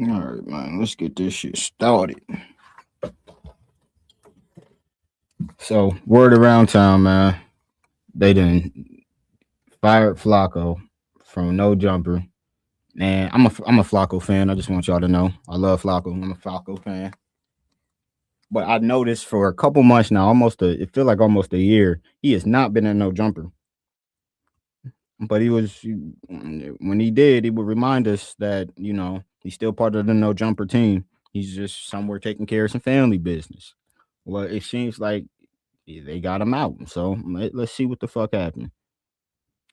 All right, man. Let's get this shit started. So, word around town, man. They done fired Flacco from No Jumper, and I'm a Flacco fan. I just want y'all to know I love Flacco. I'm a Flacco fan. But I noticed for a couple months now, it feel like almost a year, he has not been in No Jumper. But when he did, he would remind us that he's still part of the No Jumper team. He's just somewhere taking care of some family business. Well, it seems like they got him out. So let's see what the fuck happened.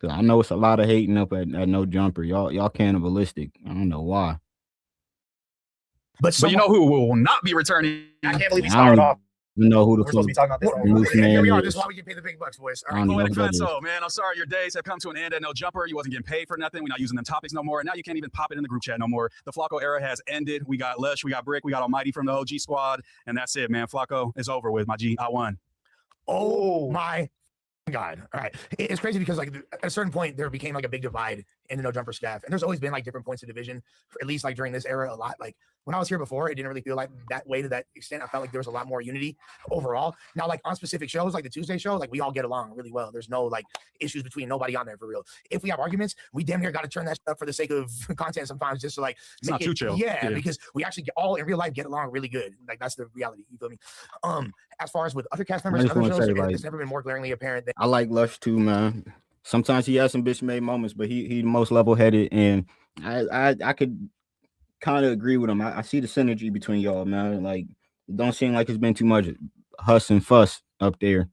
'Cause I know it's a lot of hating up at No Jumper. Y'all cannibalistic. I don't know why. But you know who will not be returning? I can't believe we started off. You know who the We're supposed to be talking about this. Here we are. This is why we get paid the big bucks, boys. All right, Poetic Fanso, man, I'm sorry your days have come to an end at No Jumper. You wasn't getting paid for nothing. We're not using them topics no more. And now you can't even pop it in the group chat no more. The Flacco era has ended. We got Lush, we got Brick, we got Almighty from the OG squad. And that's it, man. Flacco is over with, my G. I won. Oh, my God. All right. It's crazy because like at a certain point there became like a big divide in the No Jumper staff. And there's always been like different points of division, at least like during this era a lot. Like when I was here before, it didn't really feel like that way to that extent. I felt like there was a lot more unity overall. Now, like on specific shows, like the Tuesday show, like we all get along really well. There's no like issues between nobody on there for real. If we have arguments, we damn near got to turn that up for the sake of content sometimes, just to like it's not too chill. Yeah, because we actually all in real life get along really good. Like that's the reality. You feel me? As far as with other cast members, other shows, it's never been more glaringly apparent. I like Lush too, man. Sometimes he has some bitch made moments, but he the most level headed, and I could kind of agree with him. I see the synergy between y'all, man. Like it don't seem like it's been too much huss and fuss up there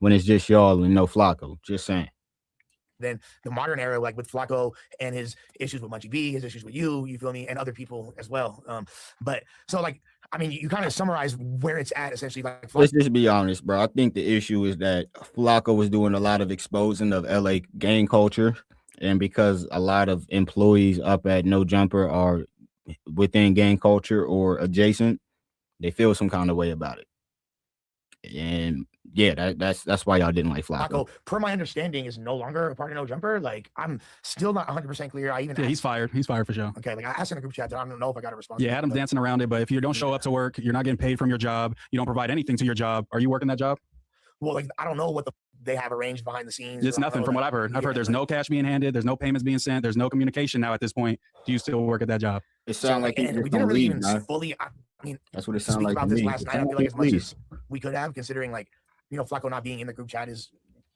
when it's just y'all and no Flacco. Just saying. Then the modern era, like with Flacco and his issues with Munchie B, his issues with you feel me, and other people as well. But so like, I mean, you kind of summarize where it's at essentially. Like, let's just be honest, bro. I think the issue is that Flacco was doing a lot of exposing of LA gang culture, and because a lot of employees up at No Jumper are within gang culture or adjacent, they feel some kind of way about it. And yeah, that's why y'all didn't like Flacco. Per my understanding, is no longer a part of No Jumper. Like I'm still not 100% clear. He's fired. He's fired for sure. Okay, like I asked in a group chat. I don't know if I got a response. Yeah, Adam's dancing around it. But if you don't show up to work, you're not getting paid from your job. You don't provide anything to your job. Are you working that job? Well, like I don't know what they have arranged behind the scenes. It's nothing from what I've heard. I've heard there's no cash being handed. There's no payments being sent. There's no communication now at this point. Do you still work at that job? It sounds like we didn't really even fully. I mean, that's what it sounds like about to this me. last night. I feel like as much as we could have, considering like Flacco not being in the group chat is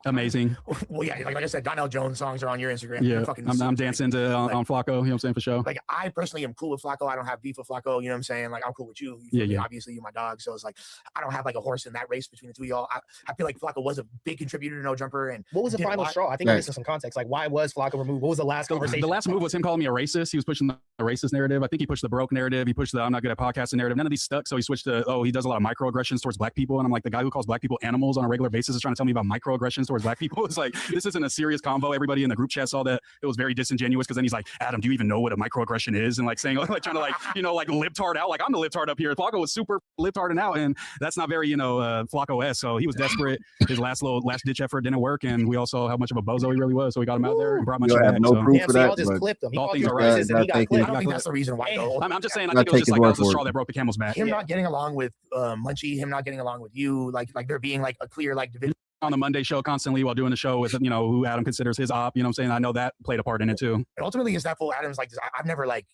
amazing. Well, yeah, like I said, Donnell Jones songs are on your Instagram. Yeah, I'm dancing to on Flacco. You know what I'm saying, for sure. Like I personally am cool with Flacco. I don't have beef with Flacco. You know what I'm saying? Like I'm cool with you. Obviously, you're my dog. So it's like I don't have like a horse in that race between the two of y'all. I feel like Flacco was a big contributor to No Jumper. And what was the final straw? I think I'm missing some context. Like why was Flacco removed? What was the last conversation? The last move was him calling me a racist. He was pushing the racist narrative. I think he pushed the broke narrative. He pushed the I'm not good at podcasting narrative. None of these stuck. So he switched to he does a lot of microaggressions towards black people. And I'm like, the guy who calls black people animals on a regular basis is trying to tell me about microaggressions towards black people. It's like, this isn't a serious convo. Everybody in the group chat saw that it was very disingenuous because then he's like, Adam, do you even know what a microaggression is? And like saying, like trying to like, like libtard out. Like I'm the libtard up here. Flacco was super libtarding out. And that's not very, Flacco-esque. So he was desperate. His last ditch effort didn't work. And we all saw how much of a bozo he really was. So we got him out there and brought Munchie back. No proof for that. Y'all just clipped him. All things are right. I don't think that's the reason why. I'm just saying, I think it was just like that was the straw that broke the camel's back. Him not getting along with Munchie, him not getting along with you, like there being like a clear like division. On the Monday show constantly while doing the show with, who Adam considers his op, you know what I'm saying? I know that played a part in it too. And ultimately, is that full Adam's like this? I've never like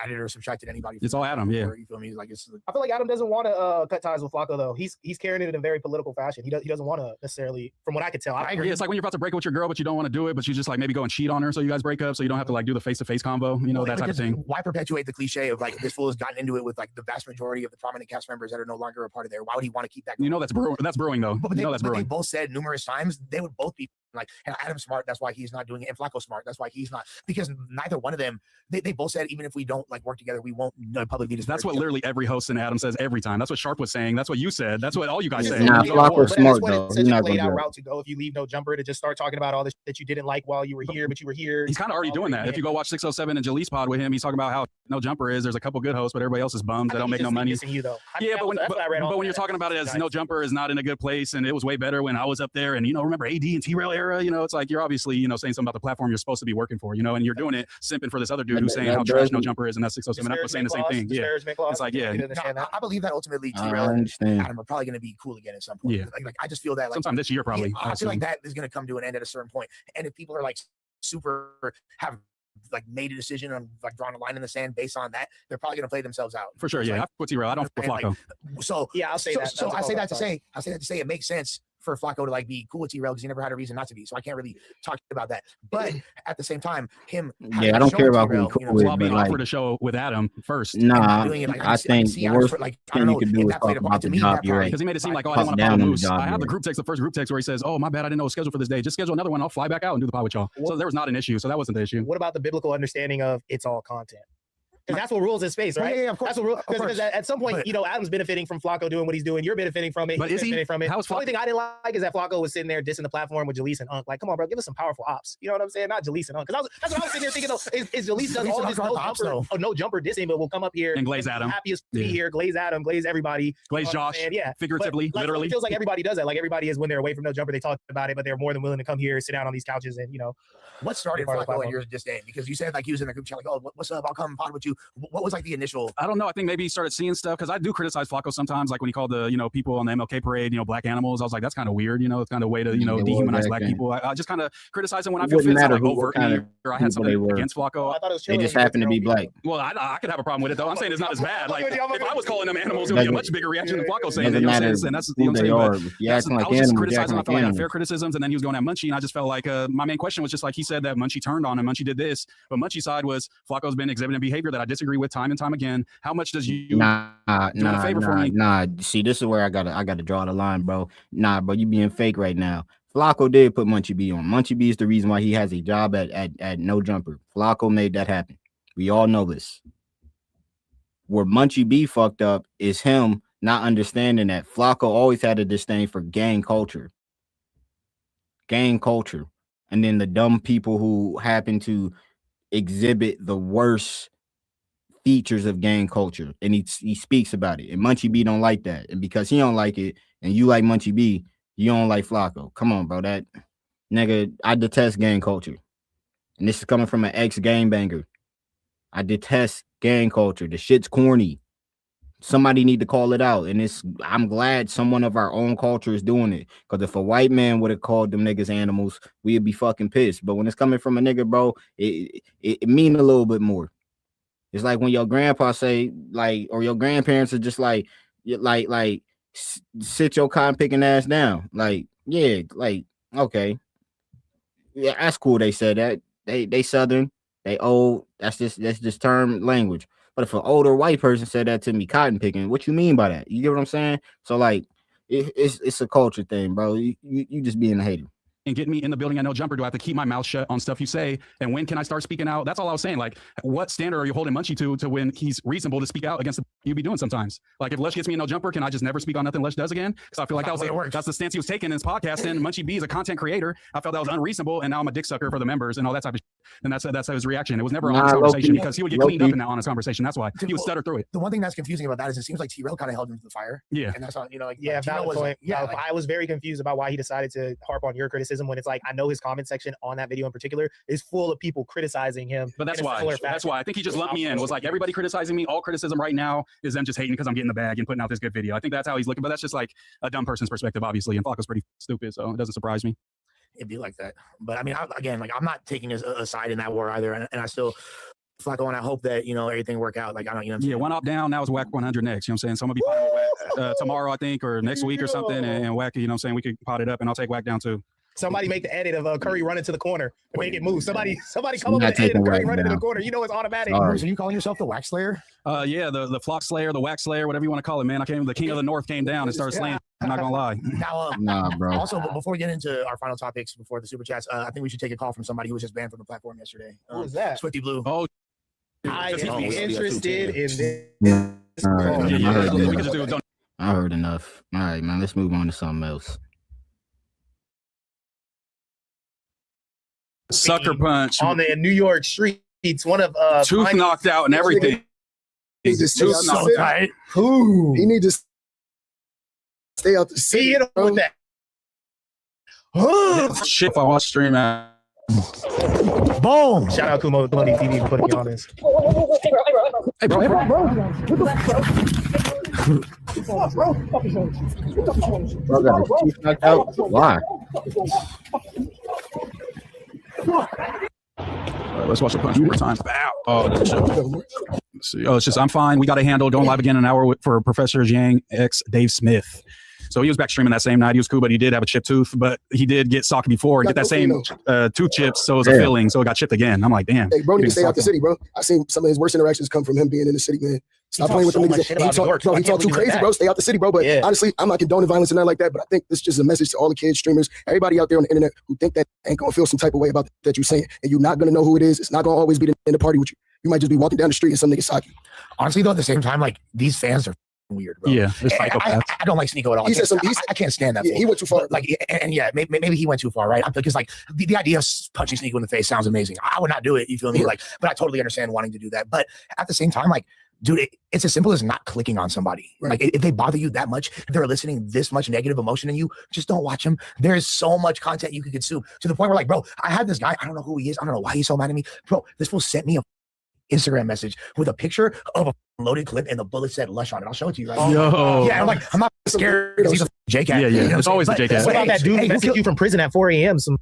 added or subtracted anybody. It's all Adam, yeah. You feel me? Like I feel like Adam doesn't want to cut ties with Flacco though. He's carrying it in a very political fashion. He doesn't want to necessarily, from what I could tell. I agree. Yeah, it's like when you're about to break up with your girl, but you don't want to do it, but you just like maybe go and cheat on her, so you guys break up, so you don't have to like do the face-to-face convo, that type of thing. Why perpetuate the cliche of like this fool has gotten into it with like the vast majority of the prominent cast members that are no longer a part of there? Why would he want to keep that going? That's brewing though. But that's brewing. They both said numerous times they would both be like, and Adam's smart, that's why he's not doing it, and Flacco's smart, that's why he's not, because neither one of them, they both said even if we don't like work together, we won't publicly disparage. That's what literally every host in Adam says every time. That's what Sharp was saying. That's what you said. That's what all you guys say. Nah, Flacco's smart though. It's such a played out route to go if you leave No Jumper, to just start talking about all this that you didn't like while you were here, but you were here. He's kind of already doing that. If you go watch 607 and Jalees pod with him, he's talking about how No Jumper is. There's a couple good hosts, but everybody else is bums. They don't make no money. You, though. Yeah, but when you're talking about it as No Jumper is not in a good place, and it was way better when I was up there, and remember AD and T-Rail era, it's like you're obviously saying something about the platform you're supposed to be working for, and you're doing it simping for this other dude who's saying how trash No Jumper is, and that's 607. I'm saying the same thing. Yeah, it's like I believe that ultimately T-Rail and Adam are probably going to be cool again at some point. Yeah, like I just feel that sometime this year probably. I feel like that is going to come to an end at a certain point, and if people are like super have like made a decision on like drawing a line in the sand based on that, they're probably going to play themselves out for sure. Yeah, I put T-Rail. I don't put Flacco. So yeah, I'll say that. So I say that to say it makes sense for Flacco to like be cool with T-Rail because he never had a reason not to be. So I can't really talk about that. But at the same time, him I don't care about being cool with. Well, offered a show with Adam first. Nah, I think the worst thing you could do is talk about the job you're at. Because he made it seem like, I didn't want to follow Moose. I have the group text, the first group text where he says, oh, my bad, I didn't know it was scheduled for this day. Just schedule another one. I'll fly back out and do the pod with y'all. So there was not an issue. So that wasn't the issue. What about the biblical understanding of it's all content? Because that's what rules his space, right? Yeah, of course. That's what because at some point, Adam's benefiting from Flacco doing what he's doing. You're benefiting from it. But is he? From it. The only thing I didn't like is that Flacco was sitting there dissing the platform with Jalise and Unc. Like, come on, bro, give us some powerful ops. You know what I'm saying? Not Jalise and Unc. Because that's what I was sitting there thinking, though, is Jalise does all this no jumper dissing, but will come up here and glaze Adam. Happiest to be here, glaze Adam, glaze everybody. Glaze Josh. Yeah. Figuratively, literally. It feels like everybody does that. Like everybody is when they're away from no jumper, they talk about it, but they're more than willing to come here, sit down on these couches and, What started Flacco in your disdain? Because you said like he was in the group chat like, oh, what's up? I'll come pod with you. What was like the initial? I don't know. I think maybe he started seeing stuff because I do criticize Flacco sometimes. Like when he called the people on the MLK parade, black animals. I was like, that's kind of weird. It's kind of a way to dehumanize black people. I just kind of criticize him when I feel fit. Like overtly, or I had something against Flacco. I thought it was they just happen to be black. Well, I could have a problem with it though. I'm saying it's not as bad. Like if I was calling them animals, it would be a much bigger reaction than Flacco saying that. And that's what I'm saying. I was just criticizing. I felt like I had fair criticisms, and then he was going at Munchie, and I just felt like my main question was just like he said that Munchie turned on him, Munchie did this, but Munchie's side was Flacco's been exhibiting behavior that I disagree with time and time again. How much does you do a favor for me? See, this is where I gotta draw the line, bro. Bro, you being fake right now. Flacco did put Munchie B on. Munchie B is the reason why he has a job at No Jumper. Flacco made that happen. We all know this. Where Munchie B fucked up is him not understanding that Flacco always had a disdain for gang culture. Gang culture. And then the dumb people who happen to exhibit the worst features of gang culture, and he speaks about it, and Munchie B don't like that, and because he don't like it and you like Munchie B, you don't like Flacco. Come on, bro. That nigga, I detest gang culture, and this is coming from an ex-gangbanger. I detest gang culture. The shit's corny. Somebody need to call it out, and I'm glad someone of our own culture is doing it, because if a white man would have called them niggas animals, we'd be fucking pissed. But when it's coming from a nigga, bro, it mean a little bit more. It's like when your grandpa say, like, or your grandparents are just like sit your cotton picking ass down. Like, yeah, like, okay. Yeah, that's cool. They said that. They Southern, they old. That's just term language. But if an older white person said that to me, cotton picking, what you mean by that? You get what I'm saying? So like it's a culture thing, bro. You just being a hater. And get me in the building at No Jumper? Do I have to keep my mouth shut on stuff you say? And when can I start speaking out? That's all I was saying. Like, what standard are you holding Munchie to when he's reasonable to speak out against the you be doing sometimes? Like, if Lesh gets me in No Jumper, can I just never speak on nothing Lesh does again? Because I feel like that's the stance he was taking in his podcast. And Munchie B is a content creator. I felt that was unreasonable, and now I'm a dick sucker for the members and all that type of shit. And that's his reaction. It was never an honest conversation because he would get cleaned up in that honest conversation. That's why he would stutter through it. The one thing that's confusing about that is it seems like T-Rail kind of held him to the fire. Yeah, and that's how valid point. I was very confused about why he decided to harp on your criticism when it's like I know his comment section on that video in particular is full of people criticizing him. But that's why I think he just lumped me in. Was like everybody criticizing me. All criticism right now is them just hating because I'm getting the bag and putting out this good video. I think that's how he's looking. But that's just like a dumb person's perspective, obviously. And Flacco's pretty stupid, so it doesn't surprise me. It'd be like that. But I mean, I'm not taking a side in that war either, and I still. Flacco, and I hope that everything work out. Like I don't, yeah, one up down. Now it's whack 100 next. You know what I'm saying? So I'm gonna be whack tomorrow, I think, or next week or something, and whack. You know what I'm saying? We could pot it up, and I'll take whack down too. Somebody make the edit of Curry running to the corner and make it move. Somebody come up with the edit of Curry running to the corner. You know it's automatic. Are you calling yourself the Wax Slayer? Yeah, the Flock Slayer, the Wax Slayer, whatever you want to call it, man. The King of the North came down and started slaying. I'm not gonna lie. Now, nah, bro. Also, before we get into our final topics before the super chats, I think we should take a call from somebody who was just banned from the platform yesterday. Who was that? Swifty Blue. Oh. I am interested in this. I heard enough. All right, man. Let's move on to something else. Sucker punch on the New York street. It's one of tooth knocked out and everything. He's just Tooth So knocked out. tight. Ooh. He need to stay out the See city. hit him bro. with that. Shit, if I watch stream, man. Boom. Shout out Kumo Money TV for putting me on this. Hey, bro. Bro got his teeth knocked out. Why? Let's watch the punch one more time. Ow. Oh, that's shit. Let's see. Oh, it's just I'm fine. We got a handle going live again in an hour for Professor Jiang X Dave Smith. So he was back streaming that same night. He was cool, but he did have a chipped tooth. But he did get socked before and get that same tooth chips. So it was a filling. So it got chipped again. I'm like, damn. Hey, bro, need to stay out the city, bro. I seen some of his worst interactions come from him being in the city, man. Stop playing with them niggas. He talk too crazy, bro. Stay out the city, bro. But honestly, I'm not condoning violence and nothing like that. But I think this is just a message to all the kids, streamers, everybody out there on the internet who think that ain't gonna feel some type of way about that you're saying, and you're not gonna know who it is. It's not gonna always be in the party with you. You might just be walking down the street and some nigga sock you. Honestly, though, at the same time, like these fans are weird, bro. Yeah, they're And psychopaths. I don't like Sneeko at all. I can't stand that. Yeah, he went too far. Like, and yeah, maybe he went too far, right? Because like the idea of punching Sneeko in the face sounds amazing. I would not do it. You feel me? Like, but I totally understand wanting to do that. But at the same time, like, dude, it's as simple as not clicking on somebody. Right. Like, if they bother you that much, if they're eliciting this much negative emotion in you, just don't watch them. There's so much content you can consume to the point where, like, bro, I had this guy. I don't know who he is. I don't know why he's so mad at me, bro. This fool sent me a Instagram message with a picture of a loaded clip and the bullet said "lush" on it. I'll show it to you right now. Yo. Yeah, I'm not scared because he's a J-cat. Yeah, yeah. You know It's what I'm always the saying? J-cat. What about that dude Hey, who messaged you from prison at 4 a.m.? Some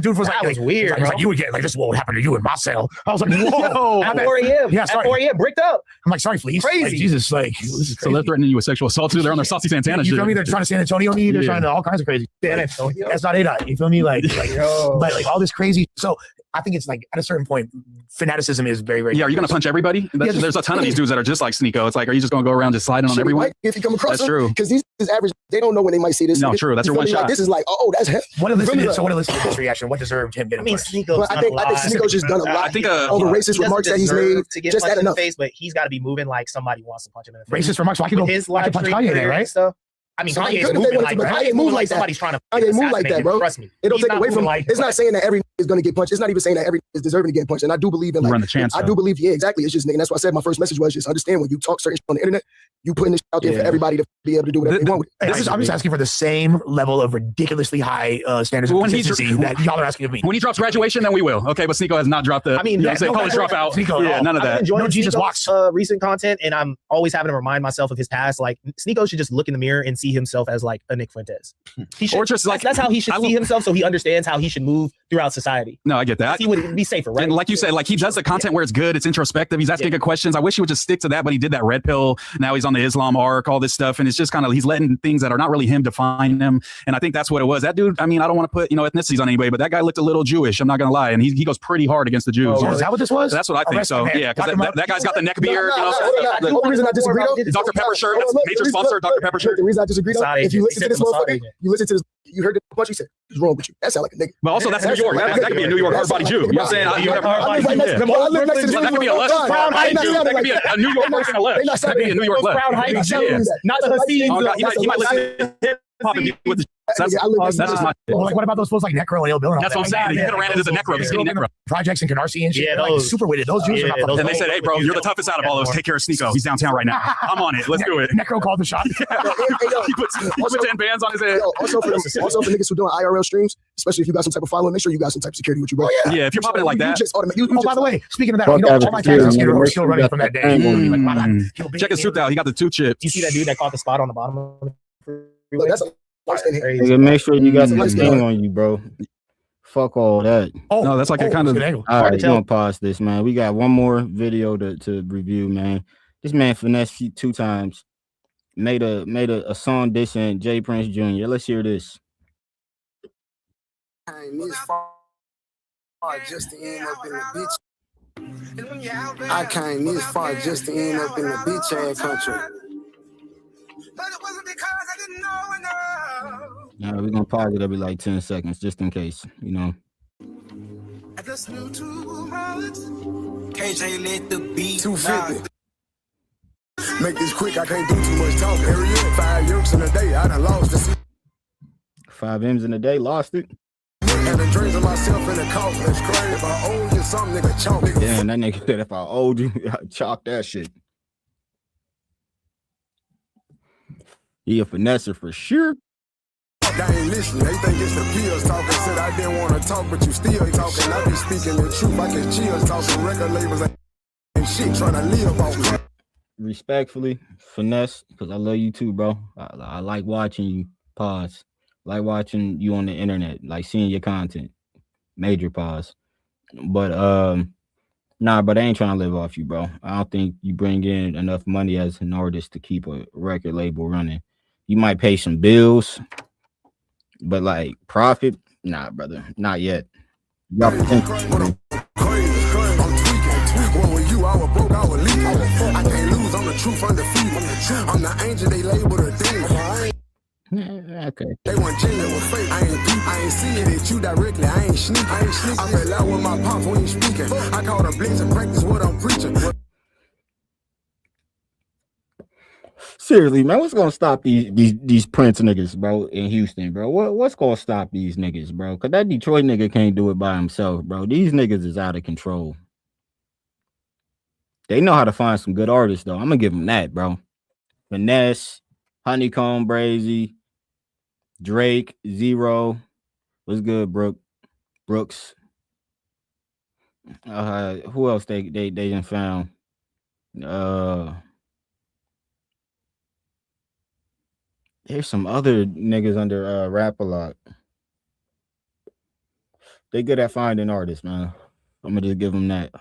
dude was that like, was weird. He's like, you would get like this. What would happen to you in my cell? I was like, whoa. At 4 a.m. Yeah, At sorry. 4 a.m. Bricked up. I'm like, sorry, Fleece. Crazy. Like, Jesus, like, this is So they're crazy. threatening you with sexual assault too. They're on their Saucy Santana You shit. feel me? They're trying to San Antonio me. They're Yeah. trying to all kinds of crazy. That's not it. You feel me? Like but like all this crazy. So I think it's like at a certain point, fanaticism is very, very. Yeah, are you gonna punch everybody? There's a ton of these dudes that are just like Sneeko. It's like, are you just gonna go around just sliding on Shit, everyone? right? If you come across That's them, true. because these is average. They don't know when they might see this. No, nigga. true. That's You your feel one me? Like, shot. this is like, oh, that's him. What You feel me? so what elicited this reaction? What deserved him getting I mean, pushed? Sneeko's But I think Sneeko's just done a lot. I think all the racist remarks that he's made. to get Just punched that in the enough. face, but he's got to be moving like somebody wants to punch him in the face. Racist remarks. So I can With go. his I live can punch stream Kanye, career right? and stuff. I mean, Somebody Kanye's could if they moving wanted like to, but that. Kanye move like that. Somebody's trying to Kanye move like that, bro. Trust me. It'll He's take not away from. moving like It's that. not saying that every is going to get punched. It's not even saying that every is deserving to get punched. And I do believe in You like. run the chance. I do believe, yeah, exactly. It's just, and that's why I said my first message was just understand when you talk certain shit on the internet, you putting this out there for Yeah. everybody to be able to do whatever they want with it. I'm just asking for the same level of ridiculously high standards of When he consistency that y'all are asking of me. When he drops graduation, then we will. Okay, but Sneeko has not dropped the. I mean, you know what I'm saying, college dropout. Sneeko, Yeah, none of I've been that. enjoying No Jesus Sneeko's, walks. recent content, and I'm always having to remind myself of his past. Like Sneeko should just look in the mirror and see himself as like a Nick Fuentes. He should, Or just like that's how he should I see will- himself, so he understands how he should move throughout society. No, I get that. He would be safer, right? And like you said, like he does the content where it's good, it's introspective. He's asking good questions. I wish he would just stick to that, but he did that red pill. Now he's on the Islam arc, all this stuff, and it's just kind of he's letting things that are not really him define him. And I think that's what it was. That dude, I mean, I don't want to put ethnicities on anybody, but that guy looked a little Jewish. I'm not gonna lie, and he goes pretty hard against the Jews. Oh, is that what this was? That's what I think. Arrest So him, man. yeah, because Lock him up. that guy's got the neck beard. You know, The only reason I disagree, though, Dr. Pepper shirt. That's major sponsor. Dr. Pepper shirt. The reason I disagree, though, Mossad if you agent. listen to He this said the Mossad motherfucker, agent. you listen to this, you heard the bunch, he said, what's wrong with you? That sound like a nigga. But also, that's New York. That could be a New York hard body Jew. You know what I'm saying? New York hard I body live right next to them. I live next to Well, that could be a left Brown Brown Heights. Jew. That could be a New York person on the left. That could be a New York left. Brown Heights, Yeah. not the Hasid. Oh, God, he might listen to hip hop and be with the. That's just my. Well, like what about those fools like Necro and Ill Bill? And all That's that? what I'm saying. He could have ran into the Necro, the skinny Necro. Projects and Canarsie and shit. Yeah, They're, like those- super weighted. Those Jews are yeah, not those- fucking. And they said, "Hey, bro, you're the toughest out of all those. Take care of Sneeko. He's downtown right now. I'm on it. Let's do it." Necro called the shot. He puts 10 bands on his head. Also for niggas who doing IRL streams, especially if you got some type of following, make sure you got some type of security with you, bro. Yeah, if you're popping it like that. Oh, by the way, speaking of that, Fuck all my taxes advertising, are man. still running from that day. Check his suit out. He got the 2 chips. You see that dude that caught the spot on the bottom of the freeway? That's a light skin here. Crazy. Nigga, make sure you got some Let's skin go. on you, bro. Fuck all that. Oh, No, that's like a kind of. good angle. All right, to we're tell. gonna pause this, man. We got one more video to review, man. This man finessed 2 times. Made a song dissing Jay Prince Jr. Let's hear this. This far just to end up in the bitch. I came this far just to end up in the bitch ass country. But it wasn't because I didn't know enough. We're gonna pause it every like 10 seconds just in case, I just knew too much. KJ let the beat 250. Make this quick, I can't do too much talk. Area 5 years in a day, I done lost the 5 M's in a day, lost it. and the dreams of myself in the coffin. It's crazy. If I owe you something, nigga, chalk. Damn, that nigga said if I owed you, chalk that shit. He a finesser for sure. They ain't listening. They think it's the pills talking. Said I didn't want to talk, but you still talking. I be speaking the truth. I can chill talking. Record labels and shit trying to live off. Respectfully, finesse, because I love you too, bro. I like watching you. Pause. Like watching you on the internet, like seeing your content. Major pause. But nah, but I ain't trying to live off you, bro. I don't think you bring in enough money as an artist to keep a record label running. You might pay some bills, but like profit, nah, brother, not yet. Y'all potential. I was broke, I was leaving. I can't lose, I'm the truth, undefeated. I'm the angel, they label the demon. Okay. They want genuine with fake. I ain't see it at you directly. I ain't sneaking. I fell out with my pops when he speaking. I call the blitz and practice what I'm preaching. Seriously, man, what's gonna stop these Prince niggas, bro, in Houston, bro? What's gonna stop these niggas, bro? Cause that Detroit nigga can't do it by himself, bro. These niggas is out of control. They know how to find some good artists, though. I'm gonna give them that, bro. Finesse, Honeycomb, Brazy, Drake, Zero. What's good, Brooks? Who else they done found? There's some other niggas under Rap a Lot. They good at finding artists, man. I'm gonna just give them that.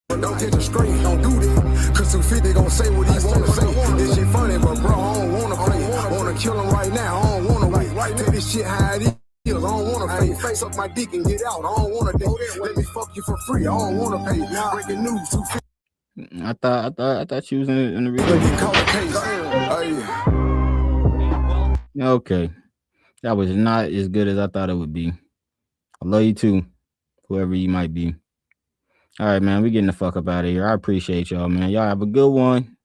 Don't get it straight, don't do that. Cause 250 gon' say what he wanna say. This shit funny, but bro, I don't wanna play. I wanna kill him right now, I don't wanna wait. Take this shit how it is. I don't wanna pay. Face up my dick and get out. I don't wanna date. Let me fuck you for free. I don't wanna pay. Breaking news. 250. I thought you was in the real. Okay, that was not as good as I thought it would be. I love you too, whoever you might be. All right, man, we getting the fuck up out of here. I appreciate y'all, man. Y'all have a good one.